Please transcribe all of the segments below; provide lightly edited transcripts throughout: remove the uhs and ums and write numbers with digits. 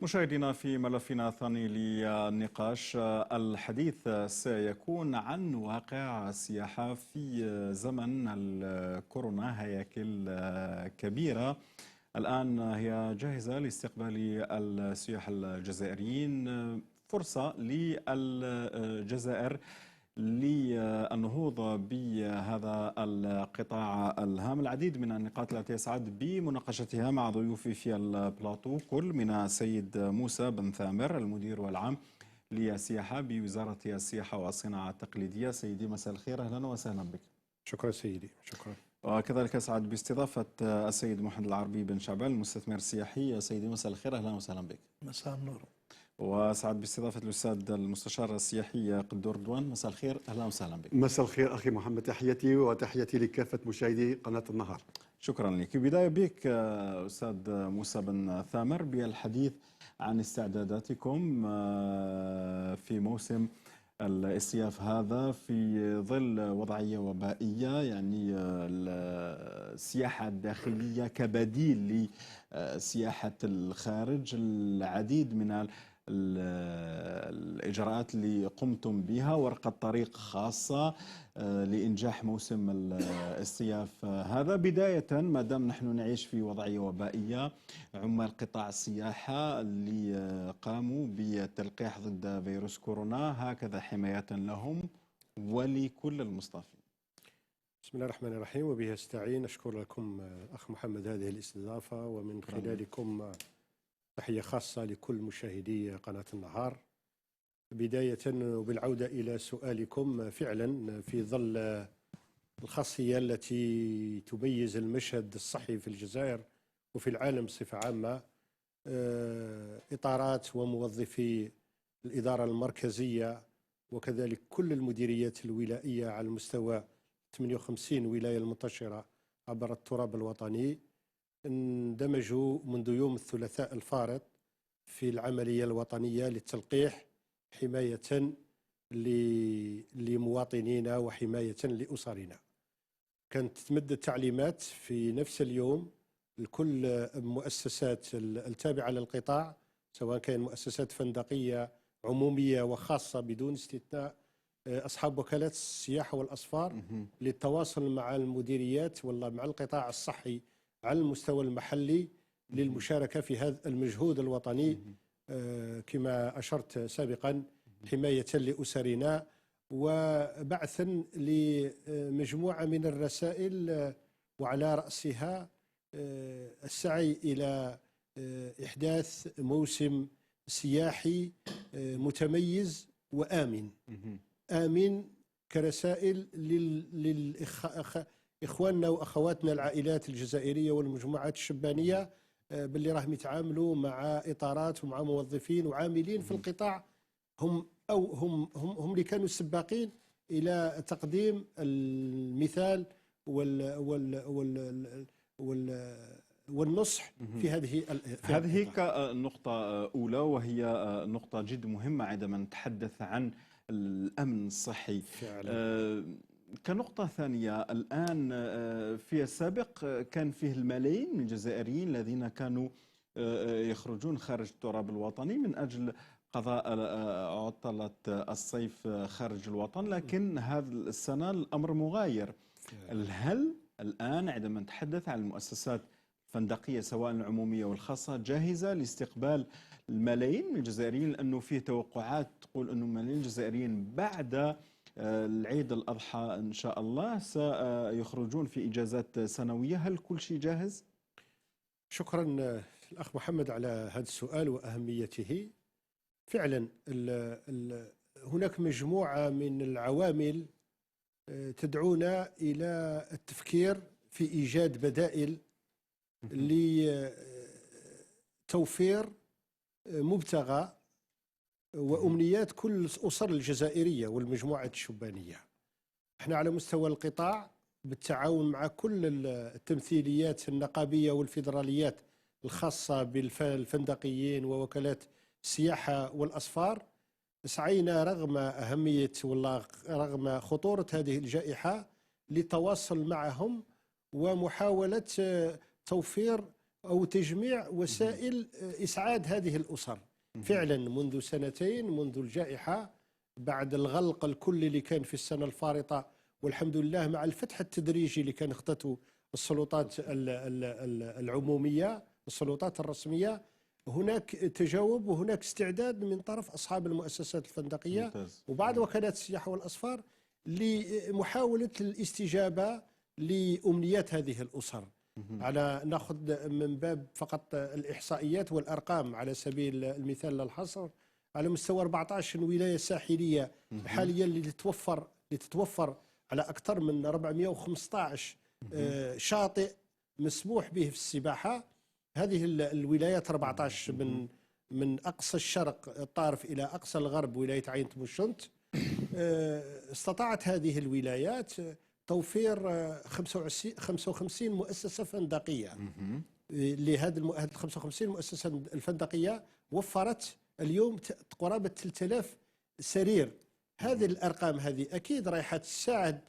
مشاهدينا، في ملفنا الثاني للنقاش الحديث سيكون عن واقع السياحة في زمن الكورونا. هياكل كبيرة الآن هي جاهزة لاستقبال السياح الجزائريين، فرصة للجزائر للنهوض بهذا القطاع الهام. العديد من النقاط التي يسعد بمناقشتها مع ضيوفي في البلاطو، كل من السيد موسى بن ثامر المدير العام للسياحة بوزارة السياحة والصناعة التقليدية. سيدي مساء الخير، أهلا وسهلا بك. شكرا سيدي، شكرا. وكذلك أسعد باستضافة السيد محمد العربي بن شعبان المستثمر السياحي. سيدي مساء الخير، أهلا وسهلا بك. مساء النور. وسعد باستضافة الأستاذ المستشار السياحي قدور دوان. مساء الخير، أهلا وسهلا بك. مساء الخير أخي محمد، تحياتي وتحياتي لكافة مشاهدي قناة النهار. شكرا لك. بداية بك أستاذ موسى بن ثامر بالحديث عن استعداداتكم في موسم الاستياف هذا في ظل وضعية وبائية، يعني السياحة الداخلية كبديل لسياحة الخارج. العديد من الإجراءات اللي قمتم بها، ورقة طريق خاصة لإنجاح موسم الاستياف هذا. بداية، ما دام نحن نعيش في وضعية وبائية، عمال قطاع السياحة اللي قاموا بالتلقيح ضد فيروس كورونا، هكذا حماية لهم ولكل المصطافين. بسم الله الرحمن الرحيم، وبه استعين. أشكر لكم أخ محمد هذه الاستضافة، ومن خلالكم تحية خاصة لكل مشاهدي قناة النهار. بداية وبالعودة إلى سؤالكم، فعلا في ظل الخاصية التي تميز المشهد الصحي في الجزائر وفي العالم بصفة عامة، إطارات وموظفي الإدارة المركزية وكذلك كل المديريات الولائية على مستوى 58 ولاية المنتشرة عبر التراب الوطني اندمجوا منذ يوم الثلاثاء الفارط في العملية الوطنية للتلقيح، حماية لمواطنينا وحماية لأسرنا. كانت تمد التعليمات في نفس اليوم لكل المؤسسات التابعة للقطاع، سواء كان مؤسسات فندقية عمومية وخاصة بدون استثناء، أصحاب وكالات السياحة والأسفار، للتواصل مع المديريات ولا مع القطاع الصحي على المستوى المحلي للمشاركة في هذا المجهود الوطني، كما أشرت سابقا، حماية لأسرنا وبعثا لمجموعة من الرسائل، وعلى رأسها السعي إلى إحداث موسم سياحي متميز وآمن. آمن كرسائل إخواننا وأخواتنا العائلات الجزائرية والمجموعات الشبانية، باللي راهم يتعاملوا مع إطارات ومع موظفين وعاملين في القطاع، هم اللي كانوا السباقين إلى تقديم المثال والنصح في هذه كنقطة أولى، وهي نقطة جد مهمة عندما نتحدث عن الأمن الصحي. كنقطة ثانية، الآن في السابق كان فيه الملايين من الجزائريين الذين كانوا يخرجون خارج التراب الوطني من أجل قضاء عطلة الصيف خارج الوطن، لكن هذه السنة الأمر مغاير. هل الآن عندما نتحدث عن المؤسسات الفندقية سواء العمومية والخاصة جاهزة لاستقبال الملايين من الجزائريين، لأنه فيه توقعات تقول أنه ملايين الجزائريين بعد العيد الأضحى إن شاء الله سيخرجون في إجازات سنوية؟ هل كل شيء جاهز؟ شكرا الأخ محمد على هذا السؤال وأهميته. فعلا هناك مجموعة من العوامل تدعونا إلى التفكير في إيجاد بدائل لتوفير مبتغى وأمنيات كل الأسر الجزائرية والمجموعات الشبانية. احنا على مستوى القطاع بالتعاون مع كل التمثيليات النقابية والفيدراليات الخاصة بالفندقيين ووكالات السياحة والأسفار، سعينا رغم أهمية رغم خطورة هذه الجائحة للتواصل معهم ومحاولة توفير أو تجميع وسائل إسعاد هذه الأسر. فعلا منذ سنتين، منذ الجائحة، بعد الغلق الكلي اللي كان في السنة الفارطة، والحمد لله مع الفتح التدريجي اللي كان اخذته السلطات العمومية، السلطات الرسمية، هناك تجاوب وهناك استعداد من طرف أصحاب المؤسسات الفندقية وبعض وكالات السياحة والأسفار لمحاولة الاستجابة لأمنيات هذه الأسر. على ناخذ من باب فقط الإحصائيات والأرقام على سبيل المثال للحصر، على مستوى 14 ولاية ساحلية حاليا اللي تتوفر على أكثر من 415 شاطئ مسموح به في السباحة. هذه الولايات 14 من أقصى الشرق الطارف إلى أقصى الغرب ولاية عين تبوشنت، استطاعت هذه الولايات توفير 55 مؤسسة فندقية. لهذه 55 مؤسسة الفندقية وفرت اليوم قرابة 3000 سرير. هذه الأرقام هذه أكيد رايحة تساعد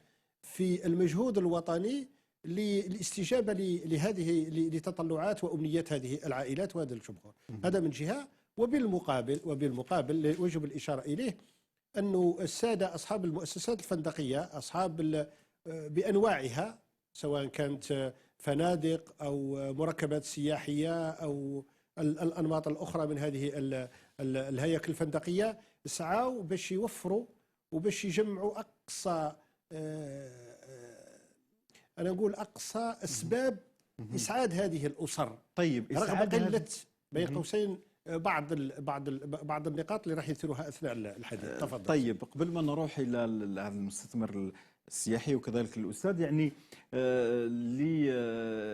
في المجهود الوطني للاستجابة لهذه لتطلعات وأمنيات هذه العائلات وهذا الجمهور. هذا من جهة. وبالمقابل يجب الإشارة إليه أنه السادة أصحاب المؤسسات الفندقية، أصحاب بأنواعها، سواء كانت فنادق أو مركبات سياحية أو الأنماط الأخرى من هذه الهياكل الفندقية، سعوا باش يوفروا وباش يجمعوا أقصى أنا نقول أقصى أسباب إسعاد هذه الأسر. طيب، رغم قلة بين قوسين بعض النقاط اللي راح يثيروها أثناء الحديث. تفضل. طيب، قبل ما نروح إلى هذا المستثمر السياحي وكذلك الأستاذ، يعني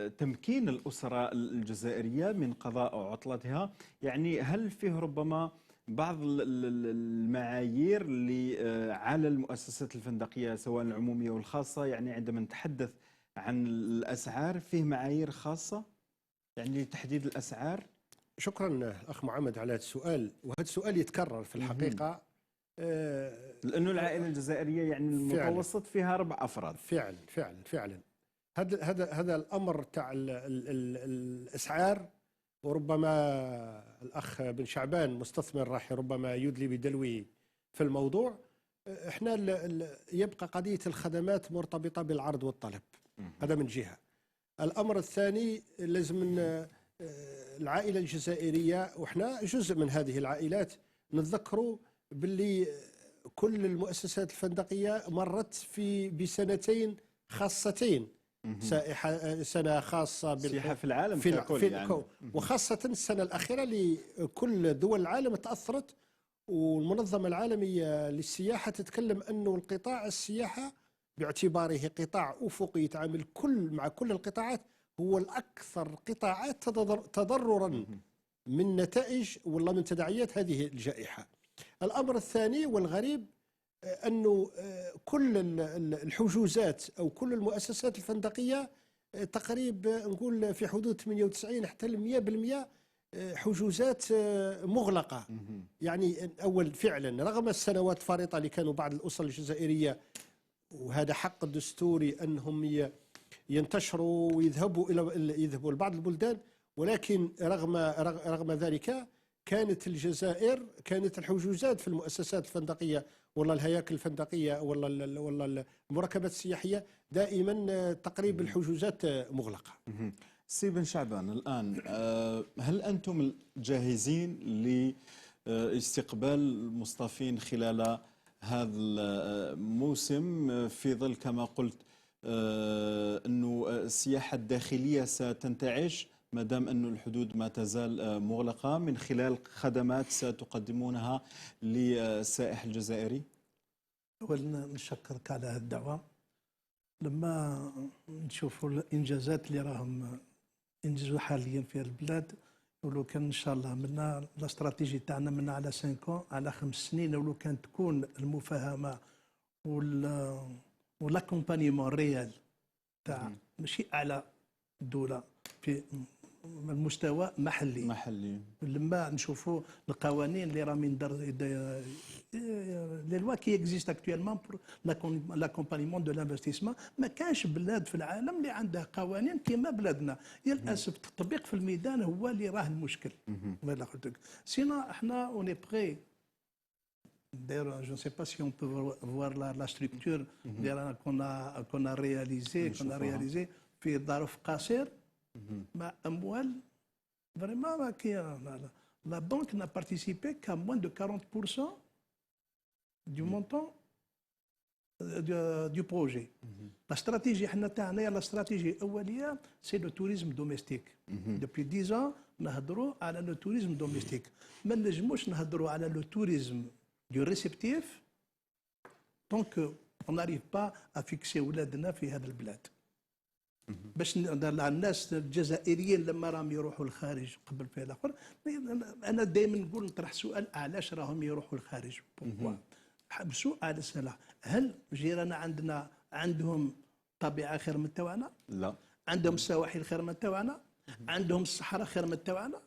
لتمكين الأسرة الجزائرية من قضاء عطلتها، يعني هل فيه ربما بعض المعايير اللي على المؤسسات الفندقية سواء العمومية والخاصة؟ يعني عندما نتحدث عن الأسعار، فيه معايير خاصة يعني لتحديد الأسعار؟ شكرا أخ محمد على هذا السؤال، وهذا السؤال يتكرر في الحقيقة. لأنه العائلة الجزائرية يعني المتوسط فيها 4 أفراد. فعلا هذا الأمر تاع الأسعار، وربما الأخ بن شعبان مستثمر راح ربما يدلي بدلوي في الموضوع. احنا يبقى قضية الخدمات مرتبطة بالعرض والطلب. هذا من جهة. الأمر الثاني، لازم العائلة الجزائرية وإحنا جزء من هذه العائلات نتذكروا باللي كل المؤسسات الفندقية مرت بسنتين خاصتين، سنة خاصة بالسياحة في العالم ككل يعني. وخاصة السنة الأخيرة لكل دول العالم تأثرت، والمنظمة العالمية للسياحة تتكلم أنه القطاع السياحة باعتباره قطاع أفقي يتعامل مع كل القطاعات هو الأكثر قطاعات تضررا من نتائج والله من تداعيات هذه الجائحة. الأمر الثاني والغريب أنه كل الحجوزات أو كل المؤسسات الفندقية تقريبا نقول في حدود 98 حتى 100% حجوزات مغلقة. يعني أول فعلا رغم السنوات الفارطة اللي كانوا بعض الأسر الجزائرية، وهذا حق دستوري أنهم ينتشروا ويذهبوا لبعض البلدان، ولكن رغم ذلك كانت الجزائر الحجوزات في المؤسسات الفندقية ولا الهياكل الفندقية ولا المركبات السياحية دائما تقريبا الحجوزات مغلقة. سي بن شعبان، الآن هل أنتم جاهزين لاستقبال المصطفين خلال هذا الموسم، في ظل كما قلت أنه السياحة الداخلية ستنتعش ما دام أن الحدود ما تزال مغلقة، من خلال خدمات ستقدمونها للسائح الجزائري؟ أولا نشكرك على هذه الدعوة. لما نشوفوا الإنجازات اللي راهم ينجزوا حاليا في البلاد، ولو كان إن شاء الله منا الاستراتيجي تاعنا منا على 5 على 5 سنين، ولو كان تكون المفاهمة والاكومبانيمون ريال تاع ماشي أعلى الدولة في المستوى محلي. لما نشوفوا القوانين اللي راهم لي لوا كي اكزيست اكطويلمون بور لاكومبانيمون دو لانفستيسمون، ما كانش بلاد في العالم اللي عندها قوانين كما بلادنا. للاسف التطبيق في الميدان هو اللي راه المشكل. هذا قلت لك. سينا احنا اوني بغي. D'ailleurs, je ne sais pas si on peut voir la structure qu'on a réalisée في ظرف قصير مع أموال vraiment la banque n'a participé qu'à moins de 40% du montant du projet. La stratégie la stratégie الأولية c'est le tourisme domestique. Depuis 10 ans نهضروا على le tourisme domestique. ما نجموش نهضروا على le tourisme du réceptif tant qu'on n'arrive pas à fixer ولادنا في هذا البلاد. باش الناس الجزائريين لما راهم يروحوا للخارج قبل في الاخر، انا دائما نقول نطرح سؤال علاش راهم يروحوا للخارج؟ بسؤال السلام، هل جيراننا عندهم طبيعه خير من تاعنا؟ لا. عندهم سواحل خير من تاعنا؟ عندهم الصحراء خير من تاعنا؟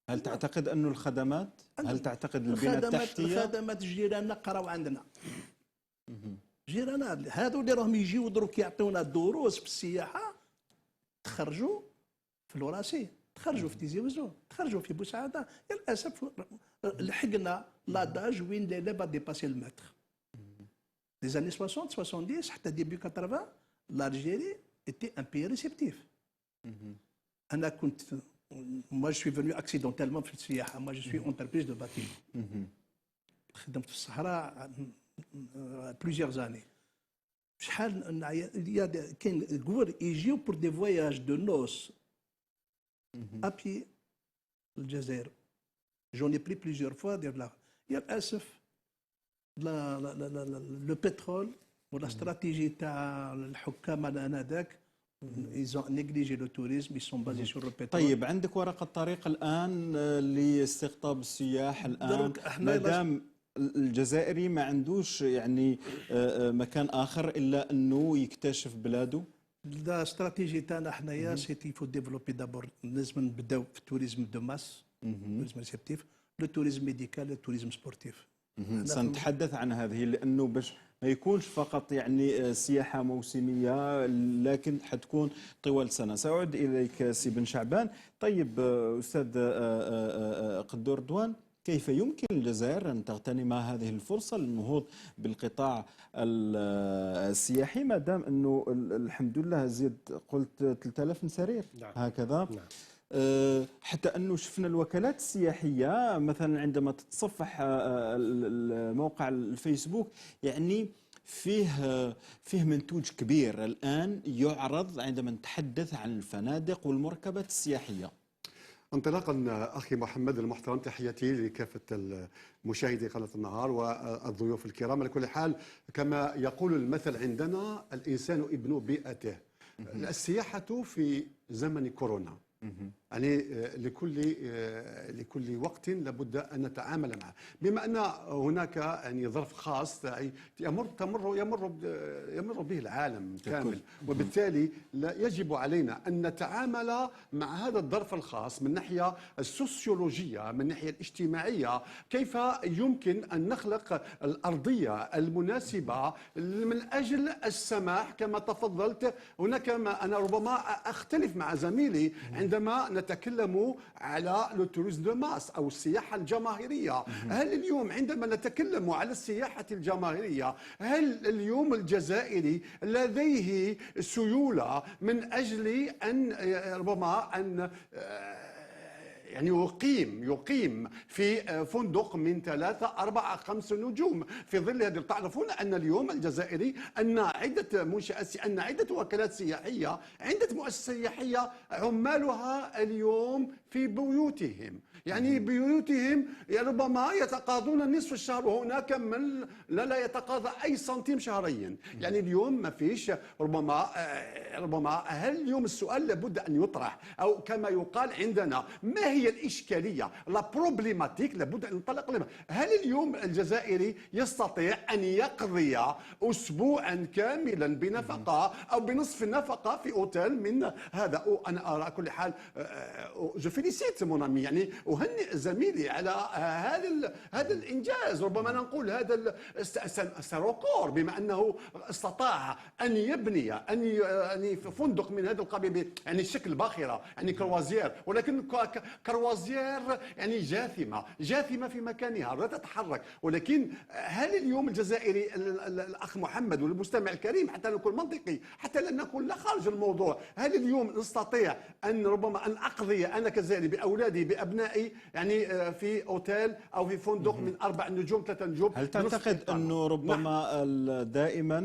هل تعتقد انه الخدمات؟ هل تعتقد البنى التحتيه؟ الخدمات جيراننا قراو عندنا. جيراننا هذو اللي راهم يجيو دروك يعطيونا دروس في السياحه، تخرجوا في الوراسي، تخرجوا في تيزي وزو، تخرجوا في بوسعاده. للاسف لحقنا لاداج وين لا با ديباسي المتر. لي زاني 60 70 حتى ديبي 80 l'Algérie était un pays réceptif. انا كنت moi je suis venu accidentellement في السياحه. moi je suis entreprise de bâtiment. خدمت في الصحراء plusieurs années. شحال كاين قبل يجيو بور دي فواياج دو نوس ابي الجزائر. جوني بري بليزيور فوا ديال للاسف لو بترول ولا استراتيجي تاع الحكام انذاك ils ont négligé le tourisme, ils sont basés sur le pétrole. طيب عندك ورقة طريق الآن لاستقطاب السياح الآن، ما دام الجزائري ما عندوش يعني مكان آخر إلا أنه يكتشف بلاده؟ لا استراتيجي تاعنا حنايا سيتي فو ديفلوبي دابور. لازم نبداو في التوريزم دو ماس، التوريزم ريسبتيف، لو توريزم ميديكال، التوريزم سبورتيف. سنتحدث عن هذه لأنه باش ما يكونش فقط يعني سياحة موسمية لكن حتكون طوال سنة. سأعود إليك سي بن شعبان. طيب أستاذ قدور دوان، كيف يمكن للجزائر أن تغتنم هذه الفرصة للنهوض بالقطاع السياحي ما دام أنه الحمد لله زيد قلت 3000 سرير؟ نعم. هكذا. نعم. حتى أنه شفنا الوكالات السياحية مثلا عندما تتصفح موقع الفيسبوك يعني فيه منتوج كبير الآن يعرض عندما نتحدث عن الفنادق والمركبات السياحية. انطلاقا اخي محمد المحترم، تحياتي لكافه مشاهدي قناه النهار والضيوف الكرام. على كل حال كما يقول المثل عندنا، الانسان ابن بيئته. السياحه في زمن كورونا يعني لكل وقت لابد ان نتعامل معه، بما ان هناك يعني ظرف خاص يمر به العالم كامل، وبالتالي لا يجب علينا ان نتعامل مع هذا الظرف الخاص من الناحيه السوسيولوجيه، من الناحيه الاجتماعيه، كيف يمكن ان نخلق الارضيه المناسبه من اجل السماح. كما تفضلت هناك ما انا ربما اختلف مع زميلي عندما نتكلم على لو توريزم دو ماس او السياحه الجماهيريه. هل اليوم عندما نتكلم على السياحه الجماهيريه، هل اليوم الجزائري لديه سيوله من اجل ان ربما ان يعني يقيم في فندق من 3 4 5 نجوم في ظل هذه؟ تعرفون ان اليوم الجزائري ان عده منشآت، ان عده وكالات سياحيه، عده مؤسسات سياحيه عمالها اليوم في بيوتهم، يعني بيوتهم ربما يتقاضون نصف الشهر، وهناك من لا يتقاضى أي سنتيم شهريا. يعني اليوم ما فيش ربما هل اليوم السؤال لابد أن يطرح، أو كما يقال عندنا ما هي الإشكالية، لا بروبليماتيك لابد أن ننطلق لها. هل اليوم الجزائري يستطيع أن يقضي أسبوعا كاملا بنفقة أو بنصف النفقة في أوتيل من هذا؟ أنا أرى كل حال جو فيليسيت مون امي، يعني أهنئ زميلي على هذا الإنجاز. ربما نقول هذا سروكور، بما أنه استطاع أن يبني أن فندق من هذا القبيل، يعني شكل باخرة، يعني كروازير، ولكن كروازير يعني جاثمة في مكانها لا تتحرك. ولكن هل اليوم الجزائري الأخ محمد والمستمع الكريم، حتى نكون منطقي، حتى لا نكون لا خارج الموضوع، هل اليوم نستطيع أن ربما أن أقضي أنا كزائري بأولادي بأبنائي يعني في أوتيل أو في فندق من 4 نجوم 3 نجوم؟ هل تعتقد أنه ربما دائما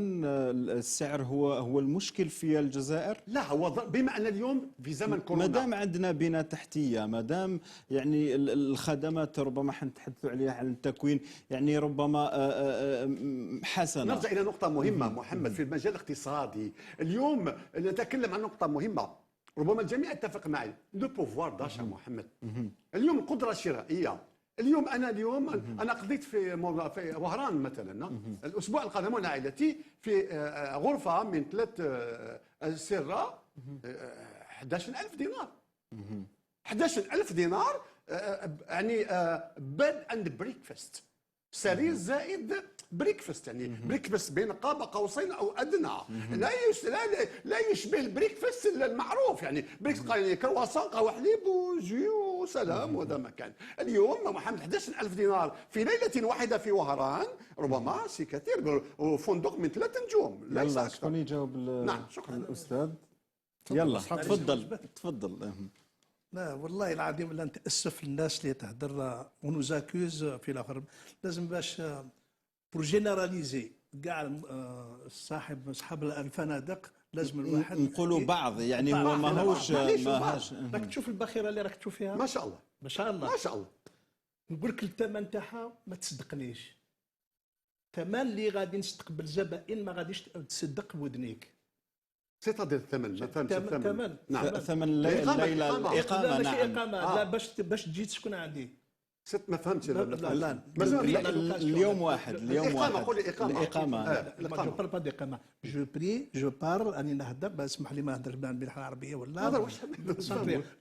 السعر هو المشكل في الجزائر؟ لا، هو بما أن اليوم في زمن كورونا، ما دام عندنا بنى تحتية، ما دام يعني الخدمات ربما حنتحدثوا عليها عن التكوين يعني ربما حسنة. نرجع إلى نقطة مهمة محمد في المجال الاقتصادي. اليوم نتكلم عن نقطة مهمة، ربما الجميع يتفق معي، لو بوفوار داشا محمد. اليوم القدرة الشرائية. اليوم أنا قضيت في وهران مثلا الأسبوع القادم أنا عائلتي في غرفة من 3 سرة 11,000 دينار. 11,000 دينار يعني بيد اند بريكفاست، سرير زائد بريكفاست، يعني بريكفاست بين قاب قوسين او ادنى، لا يشبه البريكفاست المعروف، يعني بريكفاست يعني كرواسون قهوه حليب وجي وسلام، وهذا مكان. اليوم محمد 11,000 دينار في ليله واحده في وهران ربما سي كثير، وفندق من 3 نجوم ليس يلا اكثر. شكون يجاوب؟ نعم شكرا الأستاذ. يلا تفضل. لا والله العظيم لا نتاسف الناس اللي تهدر ونزاكوز في الاخر. لازم باش بور جينيراليزي كاع اصحاب الفنادق لازم الواحد نقولوا بعض، يعني هو ماهوش راك تشوف الباخره اللي راك تشوف فيها ما شاء الله ما شاء الله ما شاء الله. نقول لك الثمن تاعها ما تصدقنيش، الثمن اللي غادي نستقبل زبائن ما غاديش تصدق ودنيك. سيتادير الثمن، ما فهمتش الثمن. نعم ثمن الليله الإقامة. لا ماشي نعم إقامة، لا باش تجي تسكن عندي. ما فهمتش. لا اليوم واحد قول لي الإقامة. جو بار با ديقامة، جو بار راني نهضر، اسمح لي ما نهضرش باللغة العربية ولا هذا واش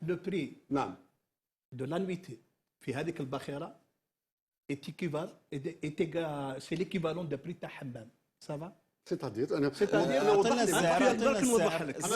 لو بري نعم دو لانويتي في هذيك الباخرة سي ليكيفالون دو بري تاع حمام. سافا سيتادير انا عطينا السعر. انا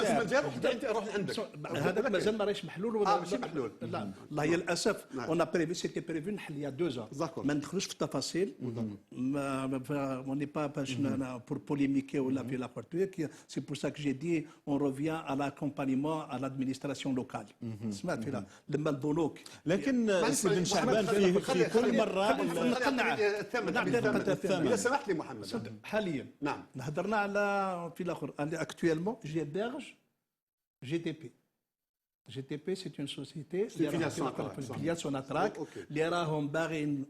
في مجال انت روح عندك هذاك مازال ما راهش محلول ولا ماشي محلول. لا والله هي للاسف اون بريفي سيتي بريفي نحل يا 2 ans ما ندخلوش في التفاصيل، اون ني با باش بور بوليميكي ولا في لا بورتويك. سي بور سا كو جي دي اون روفيان على لاكومبانيمون على لادمينستراسيون لوكال. سمعت فيها لما البنوك. لكن سي بن شعبان في كل مره نقنع الثمن اذا سمحت لي محمد حاليا. نعم هضرنا على في الاخر اكtuellement j'héberge GTP. GTP c'est une société filiale Sonatrach اللي راهم باغيين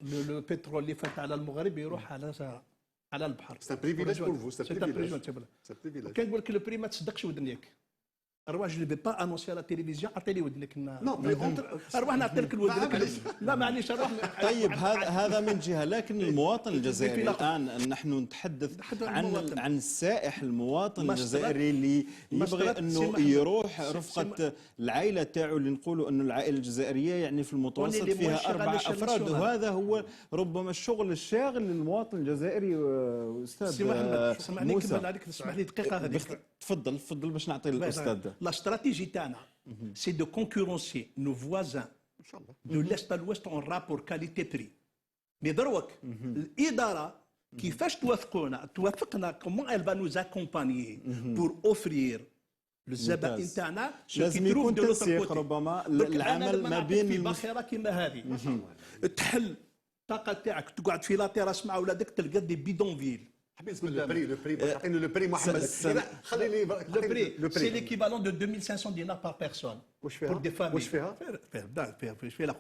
لو بترول اللي فات على المغرب يروح على البحر. سي بريفيليج بور فو، سي بريفيليج. كان نقول لك لو بري ما تصدقش ودنيك. اروح جو بي با انونسي على التلفزيون، عطيني ودنك. اروح نعطي لك ودنك. لا معليش اروح. طيب هذا من جهه، لكن المواطن الجزائري الان نحن نتحدث عن السائح المواطن الجزائري اللي يبغي انه يروح رفقه العائله تاعو، اللي نقولوا انه العائله الجزائريه يعني في المتوسط فيها 4 أفراد، وهذا هو ربما الشغل الشاغل للمواطن الجزائري. استاذ موسى اسمح لي دقيقه هذه. تفضل باش نعطي الاستاذ. La stratégie تاعنا c'est de concurrencer nos voisins de l'est à l'ouest en rapport qualité-prix. Mais دروك الإدارة كيفاش توافقنا comment elle va nous accompagner pour offrir للزبائن تاعنا لازم يكون تنسيق ربما العمل ما بين في باخره كيما هذه. تحل الطاقه تاعك تقعد في لا تيراس مع ولادك تلقى دي بيدونفيل بالنسبه للبري تعطيني البري محمد. لا خليني Le prix, c'est l'équivalent de 2500 dinars par personne. واش فيها؟ Pour des familles. واش فيها؟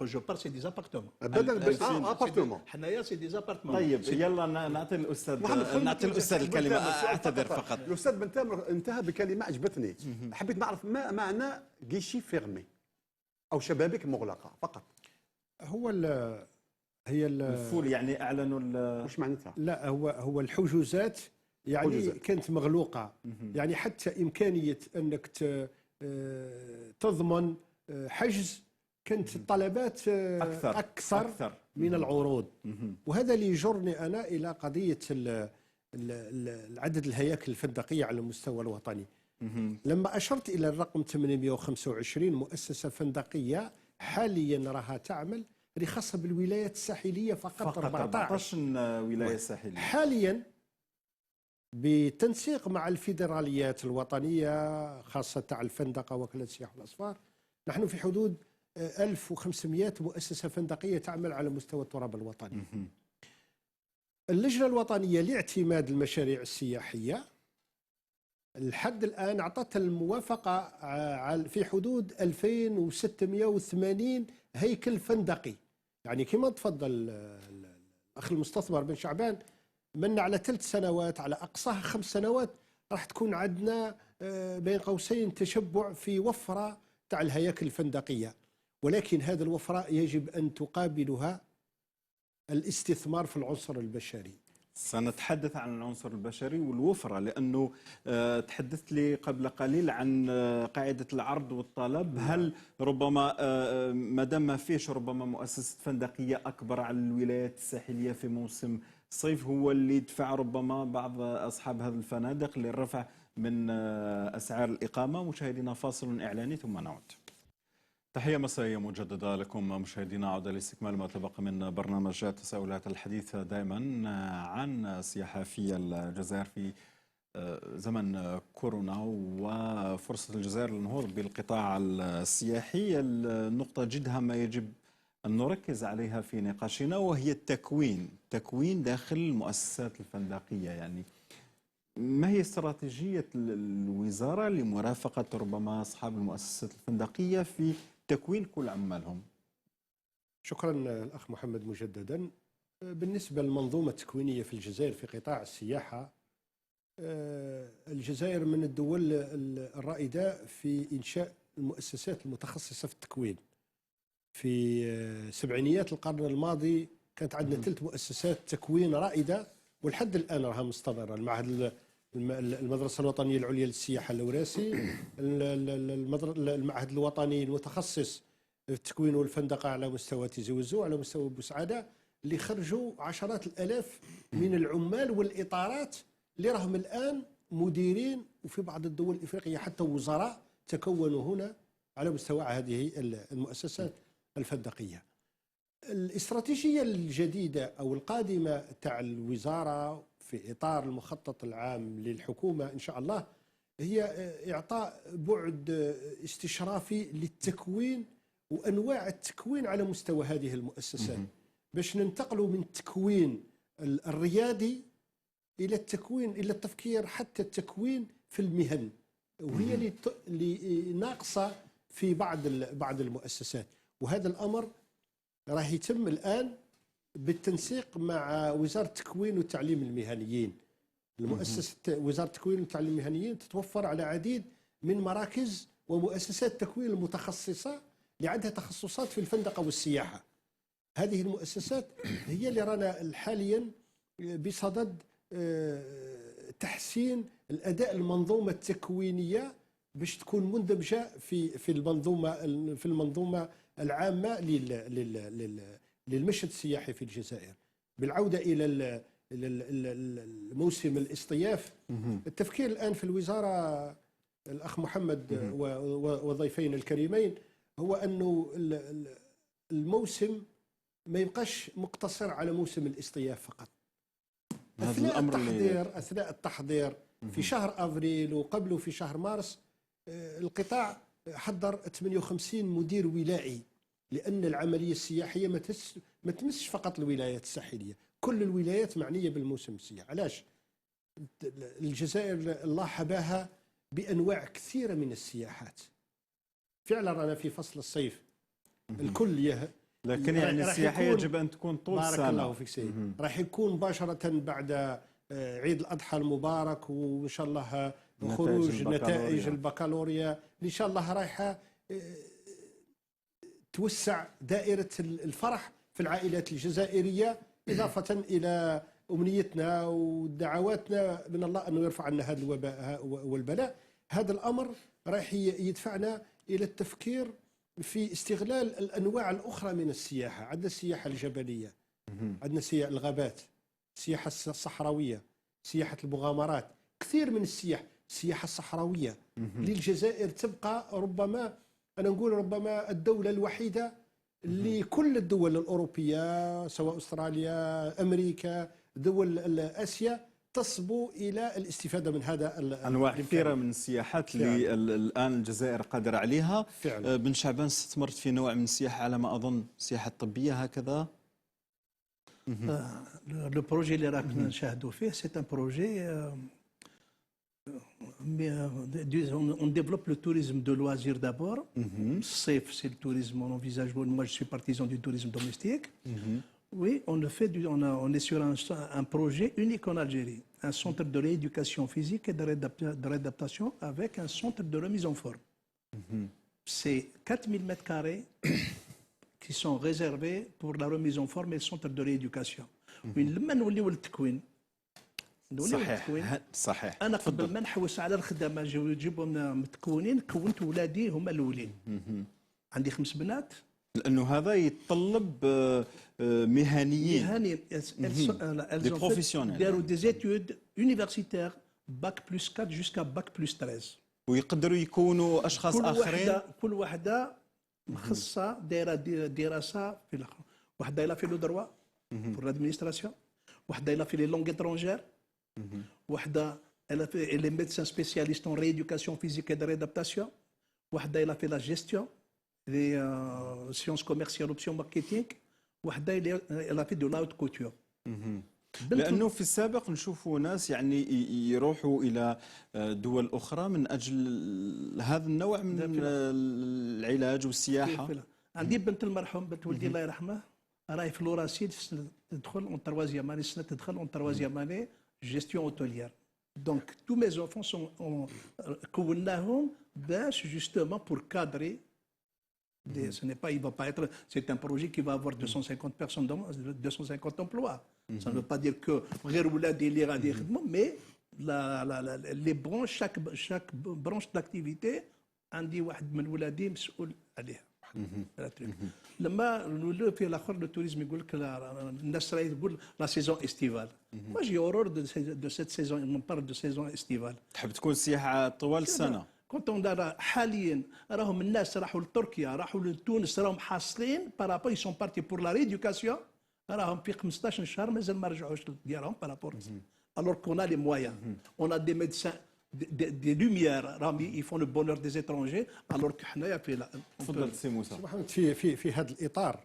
Je parle, c'est des appartements. بدل ابارتمون. حنايا c'est des appartements. طيب يلا نعطي الاستاذ الكلمه. اعتذر فقط. الاستاذ بن تامر انتهى بكلمه عجبتني. حبيت نعرف ما معنى جيشي فيرمي او شبابيك مغلقه فقط. هي الفول يعني اعلنوا واش معناتها؟ لا هو الحجوزات يعني حجوزات. كانت مغلوقه. يعني حتى امكانيه انك تضمن حجز كانت الطلبات اكثر من العروض. وهذا اللي يجرني انا الى قضيه العدد الهياكل الفندقيه على المستوى الوطني. لما اشرت الى الرقم 825 مؤسسه فندقيه حاليا راها تعمل اللي خاصه بالولايات الساحليه فقط 14 ولايه ساحليه حاليا، بالتنسيق مع الفيدراليات الوطنيه خاصه تاع الفندقه وكاله السياحه والاسفار. نحن في حدود 1500 مؤسسه فندقيه تعمل على مستوى التراب الوطني. اللجنه الوطنيه لاعتماد المشاريع السياحيه لحد الان اعطت الموافقه في حدود 2680 هيكل فندقي. يعني كما تفضل الاخ المستثمر بن شعبان، من على 3 سنوات على اقصاها 5 سنوات راح تكون عندنا بين قوسين تشبع في وفره تاع الهياكل الفندقيه. ولكن هذه الوفره يجب ان تقابلها الاستثمار في العنصر البشري. سنتحدث عن العنصر البشري والوفرة، لأنه تحدثت لي قبل قليل عن قاعدة العرض والطلب. هل ربما مادام ما فيش ربما مؤسسة فندقية أكبر على الولايات الساحلية في موسم الصيف هو اللي يدفع ربما بعض أصحاب هذه الفنادق للرفع من أسعار الإقامة؟ مشاهدينا فاصل إعلاني ثم نعود. تحية مسائية مجددة لكم مشاهدينا. عودة لاستكمال ما تبقى من برنامج تساؤلات الحديث دائما عن السياحة في الجزائر في زمن كورونا وفرصة الجزائر للنهوض بالقطاع السياحي. النقطة جد هامة يجب أن نركز عليها في نقاشنا، وهي التكوين داخل المؤسسات الفندقية. يعني ما هي استراتيجية الوزارة لمرافقة ربما أصحاب المؤسسات الفندقية في تكوين كل عمالهم؟ شكرا الأخ محمد مجددا. بالنسبة للمنظومة التكوينية في الجزائر في قطاع السياحة، الجزائر من الدول الرائدة في إنشاء المؤسسات المتخصصة في التكوين. في سبعينيات القرن الماضي كانت عندنا 3 مؤسسات تكوين رائدة ولحد الآن راها مستمرة. المدرسة الوطنية العليا للسياحة الأوراسي، المعهد الوطني المتخصص في التكوين والفندقة على مستوى تيزي وزو، على مستوى بوسعادة، اللي خرجوا عشرات الآلاف من العمال والإطارات اللي راهم الآن مديرين، وفي بعض الدول الإفريقية حتى وزراء تكونوا هنا على مستوى هذه المؤسسات الفندقية. الاستراتيجية الجديدة أو القادمة تاع الوزارة في إطار المخطط العام للحكومة إن شاء الله هي إعطاء بعد استشرافي للتكوين وأنواع التكوين على مستوى هذه المؤسسات، باش ننتقلوا من التكوين الريادي إلى التكوين، إلى التفكير حتى التكوين في المهن، وهي اللي ناقصة في بعض المؤسسات. وهذا الأمر راه يتم الآن بالتنسيق مع وزارة التكوين والتعليم المهنيين. المؤسسة وزارة التكوين والتعليم المهنيين تتوفر على عديد من مراكز ومؤسسات التكوين المتخصصة اللي عندها تخصصات في الفندقة والسياحة. هذه المؤسسات هي اللي رانا حاليا بصدد تحسين الأداء المنظومة التكوينية باش تكون مندمجة في المنظومة العامة للمشهد السياحي في الجزائر. بالعودة إلى الموسم الاصطياف، التفكير الآن في الوزارة الأخ محمد وضيفين الكريمين هو أنه الموسم ما يبقاش مقتصر على موسم الاصطياف فقط. أثناء التحضير في شهر أفريل وقبله في شهر مارس القطاع حضر 58 مدير ولائي، لأن العملية السياحية ما تمسش فقط الولايات الساحلية، كل الولايات معنية بالموسم السياحي. علاش؟ الجزائر الله حباها بأنواع كثيرة من السياحات. فعلا رانا في فصل الصيف الكل لكن يعني السياحة يجب أن تكون طول بارك السنة. الله فيك سيدي. راح يكون مباشرة بعد عيد الأضحى المبارك، وإن شاء الله خروج نتائج البكالوريا اللي إن شاء الله رايحة توسع دائرة الفرح في العائلات الجزائرية، إضافة إلى أمنيتنا ودعواتنا من الله أنه يرفع عنا هذا الوباء والبلاء. هذا الأمر راح يدفعنا إلى التفكير في استغلال الأنواع الأخرى من السياحة. عندنا السياحة الجبلية، عندنا سياحة الغابات، السياحة الصحراوية، سياحة المغامرات، كثير من السياحة الصحراوية للجزائر تبقى ربما، أنا نقول ربما الدولة الوحيدة لكل الدول الأوروبية سواء أستراليا أمريكا دول آسيا تصبو إلى الاستفادة من هذا أنواع كثيرة من السياحات اللي الآن الجزائر قادرة عليها. فعلا. بن شعبان استثمرت في نوع من السياحة على ما أظن، السياحة الطبية هكذا. لو بروجي اللي راك نشاهدوا فيه سي ان بروجي on développe le tourisme de loisirs d'abord. Safe, c'est le tourisme, on envisage, moi je suis partisan du tourisme domestique. Oui, on est sur un projet unique en Algérie, un centre de rééducation physique et de réadaptation avec un centre de remise en forme. C'est 4000 mètres carrés qui sont réservés pour la remise en forme et le centre de rééducation. لما نوليو للتكوين صحيح. انا قبل ما نحوس على الخدمه نجيبهم متكونين، كونت ولادي هما الاولين. عندي 5 بنات. لانه هذا يتطلب مهنيين دي بروفيسيونيل، داروا دي زيتود يونيفرسيتير باك بلس 4 جوسكا باك بلس 13، ويقدروا يكونوا اشخاص اخرين. كل وحده مخصصه دايره دراسه في الاخر. وحده لا في لو دروا pour l'administration، وحده لا في لي لونغ étrangères، وحده elle est médecin spécialiste en rééducation physique et de réadaptation، وحده elle a fait la gestion les sciences commerciales option marketing، وحده elle a fait de la haute couture. لانه في السابق نشوفوا ناس يعني يروحوا الى دول اخرى من اجل هذا النوع من العلاج والسياحه. عندي بنت المرحوم بنت ولدي الله يرحمه راهي في لوراسيد تدخل اون تروازيام اني، سنه تدخل اون تروازيام اني جيستيون اوتيليير. دونك تو مي زونفون سون كوناهم باش جوستومون بور كادري. Ce n'est pas, il va pas être, c'est un projet qui va avoir 250 personnes, 250 emplois. Ça ne veut pas dire que غير ولادي اللي غادي يخدموا، mais les branches, chaque branche d'activité عندي واحد من ولادي مسؤول عليها. لما نولوا في الاخر التوريزم يقول لك الناس راهي تقول لا سيزون استيفال. ما جي اورور دو سيت سيزون، من بار دو سيزون استيفال. تحب تكون السياحه طوال السنه. كنت حاليا راهم الناس راحوا لتركيا راحوا لتونس راهم حاصلين بارابور يسون بارتي بور لا ريديوكاسيون، راهم في 15 شهر مازال ما رجعوش ديالهم بارابور. الور كون لي مويان اون ا دي ميدسان دي لوميير راهم يفون لو بونور دي زيترونجي، الور كحنايا في تفضل سي موسى. محمد في هذا الاطار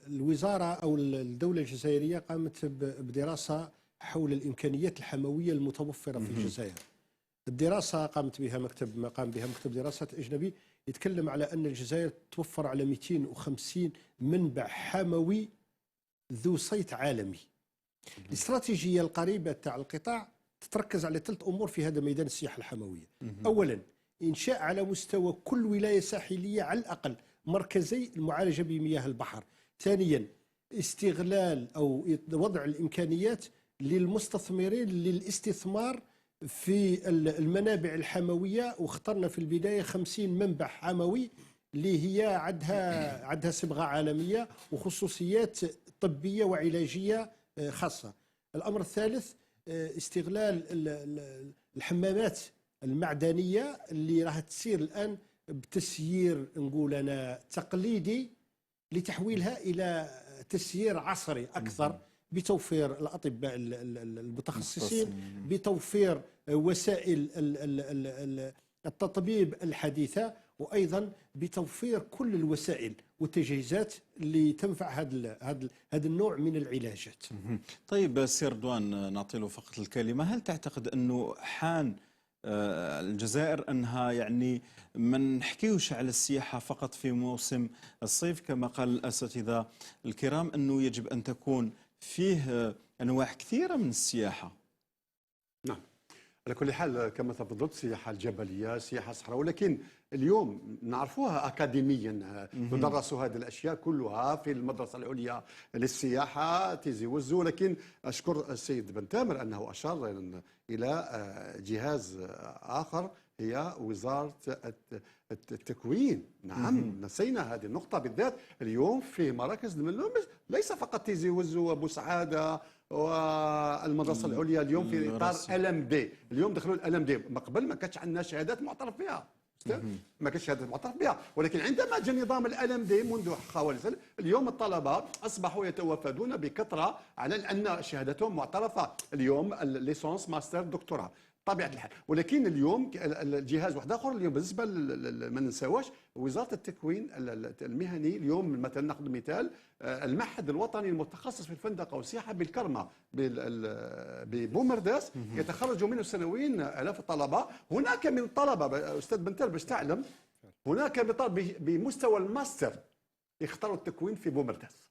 الوزاره او الدوله الجزائريه قامت بدراسه حول الامكانيات الحمويه المتوفره في الجزائر. الدراسه قام بها مكتب دراسات اجنبي يتكلم على ان الجزائر توفر على 250 منبع حموي ذو صيت عالمي. الاستراتيجيه القريبه تاع القطاع تتركز على 3 امور في هذا ميدان السياحه الحمويه. اولا انشاء على مستوى كل ولايه ساحليه على الاقل مركزي المعالجه بمياه البحر. ثانيا استغلال او وضع الامكانيات للمستثمرين للاستثمار في المنابع الحمويه، واخترنا في البدايه 50 منبع حموي اللي هي عندها صبغه عالميه وخصوصيات طبيه وعلاجيه خاصه. الامر الثالث استغلال الحمامات المعدنيه اللي راح تصير الان بتسيير نقول انا تقليدي لتحويلها الى تسيير عصري اكثر، بتوفير الاطباء المتخصصين، بتوفير وسائل التطبيب الحديثه، وايضا بتوفير كل الوسائل والتجهيزات اللي تنفع هذا النوع من العلاجات. طيب سير رضوان، نعطي له فقط الكلمة. هل تعتقد أنه حان الجزائر أنها يعني ما نحكيوش على السياحة فقط في موسم الصيف كما قال الأساتذة الكرام، أنه يجب أن تكون فيه أنواع كثيرة من السياحة؟ نعم، على كل حال كما تفضلت السياحة الجبلية، السياحة الصحراوية، ولكن اليوم نعرفوها أكاديميا، تدرس هذه الأشياء كلها في المدرسة العليا للسياحة تيزي وزو. لكن أشكر السيد بن تامر أنه أشار إلى جهاز آخر، هي وزارة التكوين. نعم، نسينا هذه النقطة بالذات. اليوم في مراكز الملوم ليس فقط تيزي وزو وأبو سعادة والمدرسة العليا، اليوم في إطار LMD. اليوم دخلوا LMD، ما قبل ما كانتش عندنا شهادات معترف بها، ما كانش شهادات معترف بها. ولكن عندما جاء نظام LMD منذ حوالي سنة، اليوم الطلبة أصبحوا يتوافدون بكثرة على أن شهادتهم معترفة. اليوم الليسونس ماستر دكتوراه طبيعة الحال. ولكن اليوم الجهاز واحد اخر اليوم بالنسبه ما ننساوش وزاره التكوين المهني. اليوم مثلا ناخذ مثال المعهد الوطني المتخصص في الفندقه والسياحه بالكرمه ببومرداس، يتخرج منه سنويا الاف الطلبه. هناك من الطلبه استاذ بنتال باش تعلم، هناك بمستوى الماستر يختاروا التكوين في بومرداس.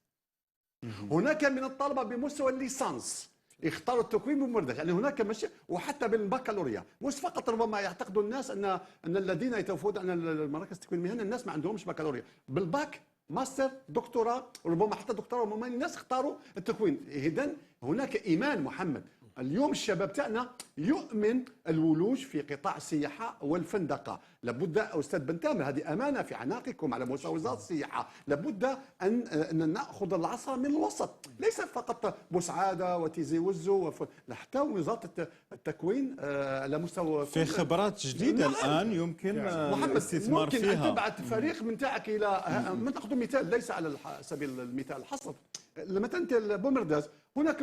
هناك من الطلبه بمستوى الليسانس اختاروا التكوين بمرداس. يعني هناك ماشي، وحتى بالبكالوريا مش فقط. ربما يعتقد الناس ان الذين يتوافدون على المراكز التكوين المهني الناس ما عندهمش بكالوريا، بالباك ماستر دكتوراه، وربما حتى دكتوراه. ربما الناس اختاروا التكوين. اذا هناك ايمان محمد. اليوم الشباب تاعنا يؤمن الولوج في قطاع السياحه والفندقه. لابد استاذ بن تامر، هذه امانه في عناقكم على مستوى وزاره السياحه، لابد ان ناخذ العصا من الوسط، ليس فقط بوسعاده وتيزي وزو حتى وزاره التكوين على مستوى في خبرات جديده الان يمكن الاستثمار ممكن فيها. ان تبعث فريق من تاعك الى ناخذ مثال ليس على سبيل المثال الحصر. مثلا انت بومرداس هناك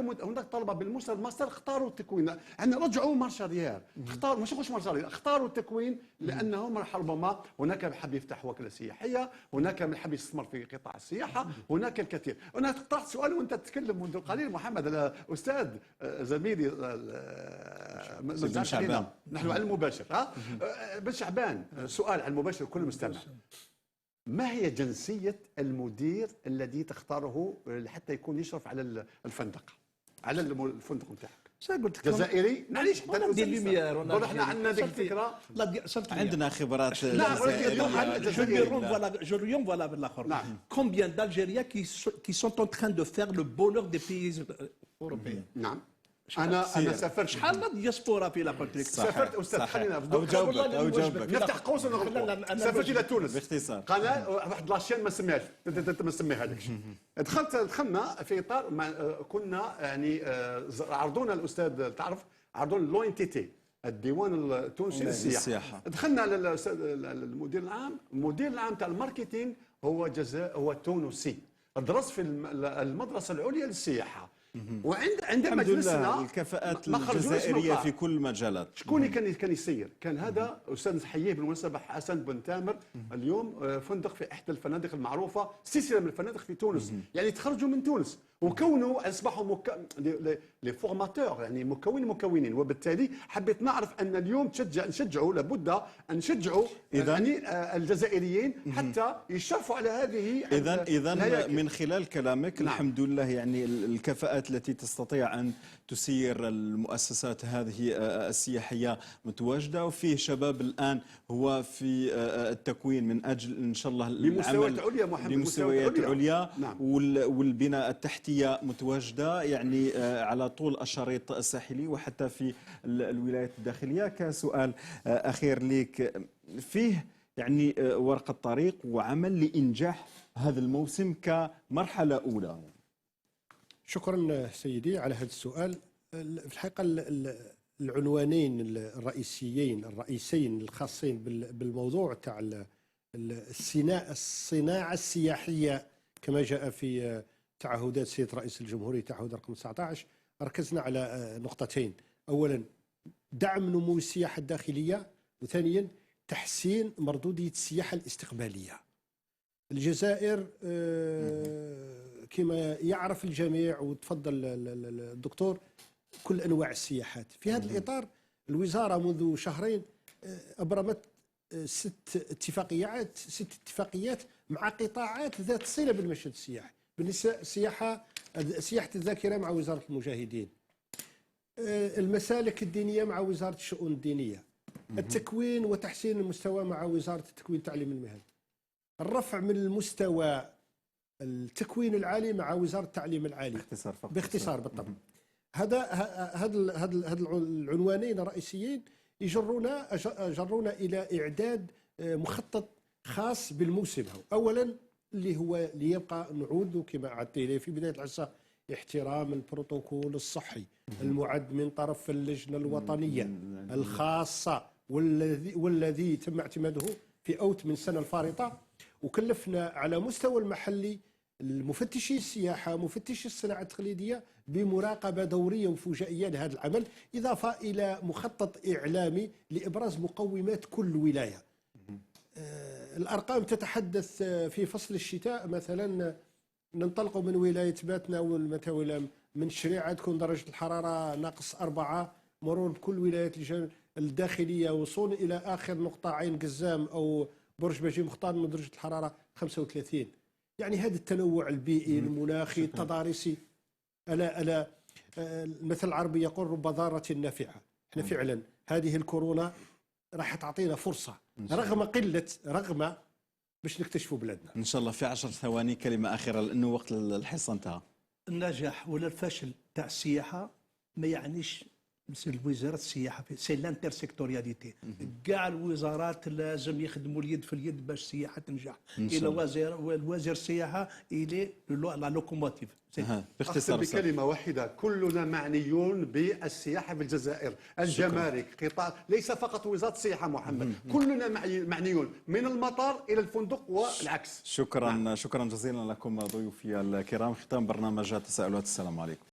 طلبه بالمستوى الماستر اختاروا التكوين. يعني رجعوا مارشاريير، اختاروا مش مارشاريير، اختاروا التكوين لانهم ربما هناك من حاب يفتح وكاله سياحيه، هناك من حاب يستثمر في قطاع السياحه، هناك الكثير. انا طرحت سؤال وانت تتكلم منذ قليل محمد، الاستاذ زميلي بن شعبان، نحن على المباشر بن شعبان، سؤال على المباشر كل مستمع. ما هي جنسية المدير الذي تختاره حتى يكون يشرف على الفندق، على الفندق نتاعك؟ جزائري؟ معليش دي لوميير، احنا عندنا ذيك الفكرة، عندنا خبرات Je lui envoie l'accord. Combien d'Algériens qui sont en train de faire le bonheur des pays européens. نعم. انا سافرت. شحال من دياسبورا في لابورت. سافرت استاذ، خلينا او جاوبك نفتح قوس ونغلق. سافرت الى تونس باختصار، قناه واحد لاشين ما نسميهاش، ما نسميها هذاك. دخلنا في اطار كنا يعني عرضونا الاستاذ تعرف، عرضونا لو ان تي تي الديوان التونسي للسياحه. دخلنا على المدير العام، المدير العام تاع الماركتينغ هو تونسي، درس في المدرسه العليا للسياحه. وعندما جلسنا الكفاءات الجزائريه في كل المجالات. شكون كان يسير؟ كان هذا استاذ نحييه بالمناسبه حسن بن تامر. اليوم فندق في احدى الفنادق المعروفه، سلسله من الفنادق في تونس. يعني تخرجوا من تونس وكونوا اصبحوا لي فورماتور، يعني مكونين. وبالتالي حبيت نعرف ان اليوم نشجعوا، لابد ان نشجعوا يعني الجزائريين حتى يشرفوا على هذه. اذا من خلال كلامك الحمد لله يعني الكفاءات التي تستطيع ان تسير المؤسسات هذه السياحيه متواجده، وفيه شباب الان هو في التكوين من اجل ان شاء الله بمستويات عليا محمد، بمستويات عليا. نعم. والبناء التحتيه متواجده يعني على طول الشريط الساحلي وحتى في الولايات الداخليه. كسؤال اخير لك، فيه يعني ورقه طريق وعمل لانجاح هذا الموسم كمرحله اولى؟ شكرا سيدي على هذا السؤال. في الحقيقه العنوانين الرئيسين الخاصين بالموضوع تاع الصناعه السياحيه كما جاء في تعهدات سيد رئيس الجمهورية، تعهد رقم 19، ركزنا على نقطتين: اولا دعم نمو السياحه الداخليه، وثانيا تحسين مردوديه السياحه الاستقباليه. الجزائر كما يعرف الجميع وتفضل الدكتور كل أنواع السياحات. في هذا الإطار الوزارة منذ شهرين أبرمت 6 اتفاقيات مع قطاعات ذات صلة بالمشهد السياحي. بالنسبة سياحة الذاكرة مع وزارة المجاهدين، المسالك الدينية مع وزارة الشؤون الدينية، التكوين وتحسين المستوى مع وزارة التكوين والتعليم المهني، الرفع من المستوى التكوين العالي مع وزارة التعليم العالي. باختصار بالطبع. هذا العنوانين الرئيسيين جرونا الى اعداد مخطط خاص بالموسم. اولا اللي هو ليبقى نعود كما عدت اليه في بدايه الحصه، احترام البروتوكول الصحي المعد من طرف اللجنه الوطنيه الخاصه والذي تم اعتماده في اوت من السنه الفارطه. وكلفنا على مستوى المحلي المفتشي السياحه، مفتشي الصناعه التقليديه بمراقبه دوريه وفجائيه لهذا العمل، اضافه الى مخطط اعلامي لابراز مقومات كل ولايه. الارقام تتحدث في فصل الشتاء مثلا ننطلق من ولايه باتنا والمتاولة من شريعه تكون درجه الحراره -4، مرور بكل ولايات الداخليه، وصول الى اخر نقطه عين قزام او برج باجي مختار من درجه الحراره 35. يعني هذا التنوع البيئي المناخي التضاريسي. ألا المثل العربي يقول رب ضارة نافعة. احنا فعلا هذه الكورونا راح تعطينا فرصة رغم باش نكتشفوا بلادنا. ان شاء الله. في 10 ثواني كلمة أخيرة لأنه وقت الحصة انتهى. النجاح ولا الفشل تاع السياحة ما يعنيش مثل وزارة السياحة، سي لانترسيكتورياليتي. كاع الوزارات لازم يخدموا اليد في اليد باش السياحة تنجح. إلى وزير السياحة إلي لا لوكوموتيف. باختصار بكلمة واحدة، كلنا معنيون بالسياحة في الجزائر، الجمارك، قطاع، ليس فقط وزارة السياحة محمد، كلنا معنيون من المطار إلى الفندق والعكس. شكرا جزيلا لكم ضيوفي الكرام. ختام برنامج تساؤلات. السلام عليكم.